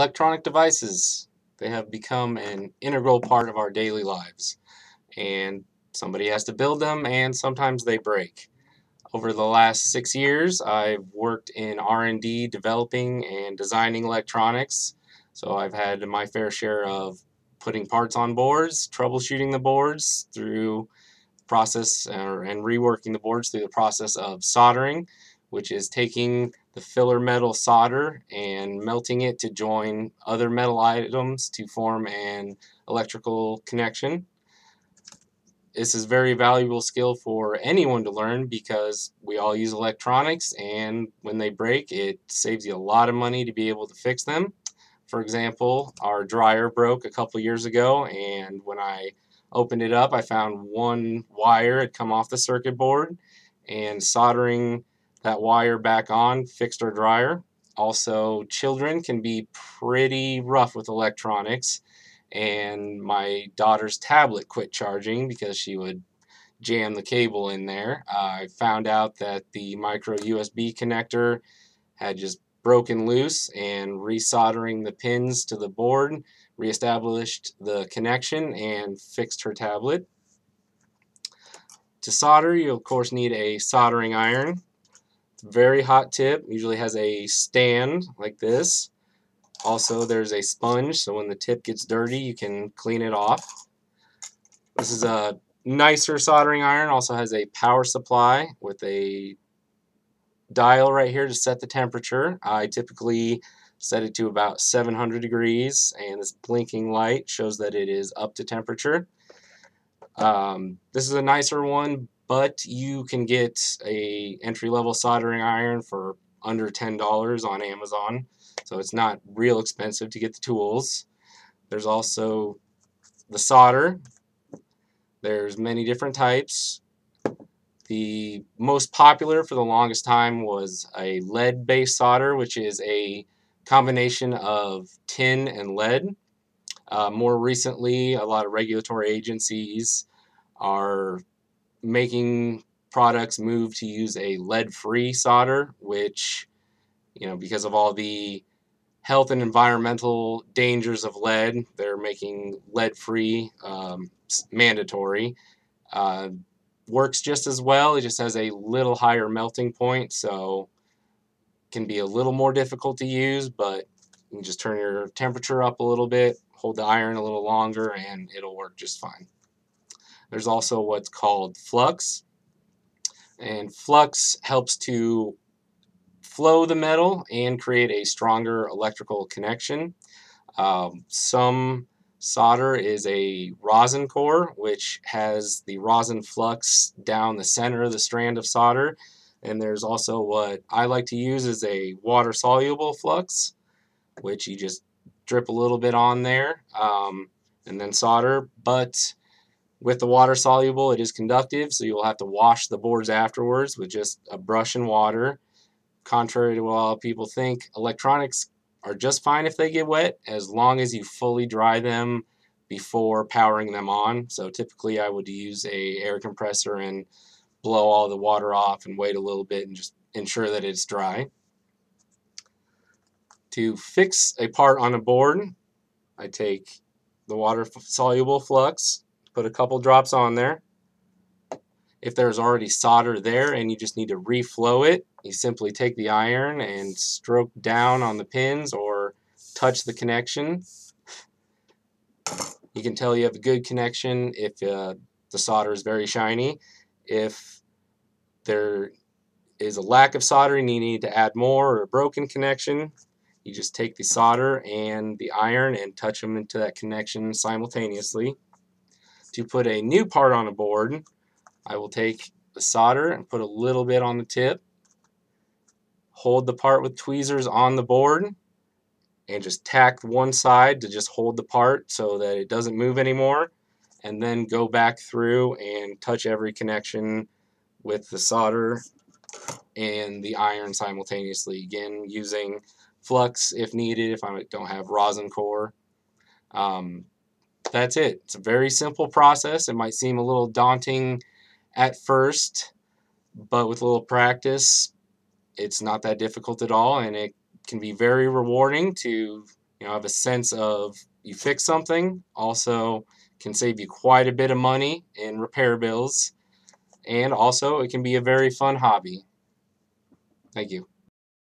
Electronic devices, they have become an integral part of our daily lives, and somebody has to build them, and sometimes they break. Over the last 6 years, I've worked in R&D developing and designing electronics, so I've had my fair share of putting parts on boards, troubleshooting the boards through process and reworking the boards through the process of soldering, which is taking the filler metal solder and melting it to join other metal items to form an electrical connection. This is a very valuable skill for anyone to learn because we all use electronics, and when they break, it saves you a lot of money to be able to fix them. For example, our dryer broke a couple years ago, and when I opened it up, I found one wire had come off the circuit board, and soldering that wire back on fixed our dryer. Also, children can be pretty rough with electronics, and my daughter's tablet quit charging because she would jam the cable in there. I found out that the micro USB connector had just broken loose, and resoldering the pins to the board reestablished the connection and fixed her tablet. To solder, you of course need a soldering iron. It's a very hot tip, usually has a stand like this. Also, there's a sponge, so when the tip gets dirty, you can clean it off. This is a nicer soldering iron, also has a power supply with a dial right here to set the temperature. I typically set it to about 700 degrees, and this blinking light shows that it is up to temperature. This is a nicer one, but you can get a entry-level soldering iron for under $10 on Amazon, so it's not real expensive to get the tools. There's also the solder. There's many different types. The most popular for the longest time was a lead-based solder, which is a combination of tin and lead. More recently, a lot of regulatory agencies are making products move to use a lead-free solder, which, because of all the health and environmental dangers of lead, they're making lead-free mandatory. Works just as well, it just has a little higher melting point, so can be a little more difficult to use, but you can just turn your temperature up a little bit, hold the iron a little longer, and it'll work just fine. There's also what's called flux, and flux helps to flow the metal and create a stronger electrical connection. Some solder is a rosin core, which has the rosin flux down the center of the strand of solder. And there's also what I like to use is a water-soluble flux, which you just drip a little bit on there and then solder. But with the water-soluble, it is conductive, so you'll have to wash the boards afterwards with just a brush and water. Contrary to what a lot of people think, electronics are just fine if they get wet as long as you fully dry them before powering them on. So typically I would use a air compressor and blow all the water off and wait a little bit and just ensure that it's dry. To fix a part on a board, I take the water-soluble flux, put a couple drops on there. If there's already solder there and you just need to reflow it, you simply take the iron and stroke down on the pins or touch the connection. You can tell you have a good connection if the solder is very shiny. If there is a lack of solder and you need to add more or a broken connection, you just take the solder and the iron and touch them into that connection simultaneously. To put a new part on a board, I will take the solder and put a little bit on the tip, hold the part with tweezers on the board, and just tack one side to just hold the part so that it doesn't move anymore, and then go back through and touch every connection with the solder and the iron simultaneously, again using flux if needed if I don't have rosin core. That's it. It's a very simple process. It might seem a little daunting at first, but with a little practice it's not that difficult at all, and it can be very rewarding to have a sense of you fix something. Also can save you quite a bit of money in repair bills. And also it can be a very fun hobby. Thank you.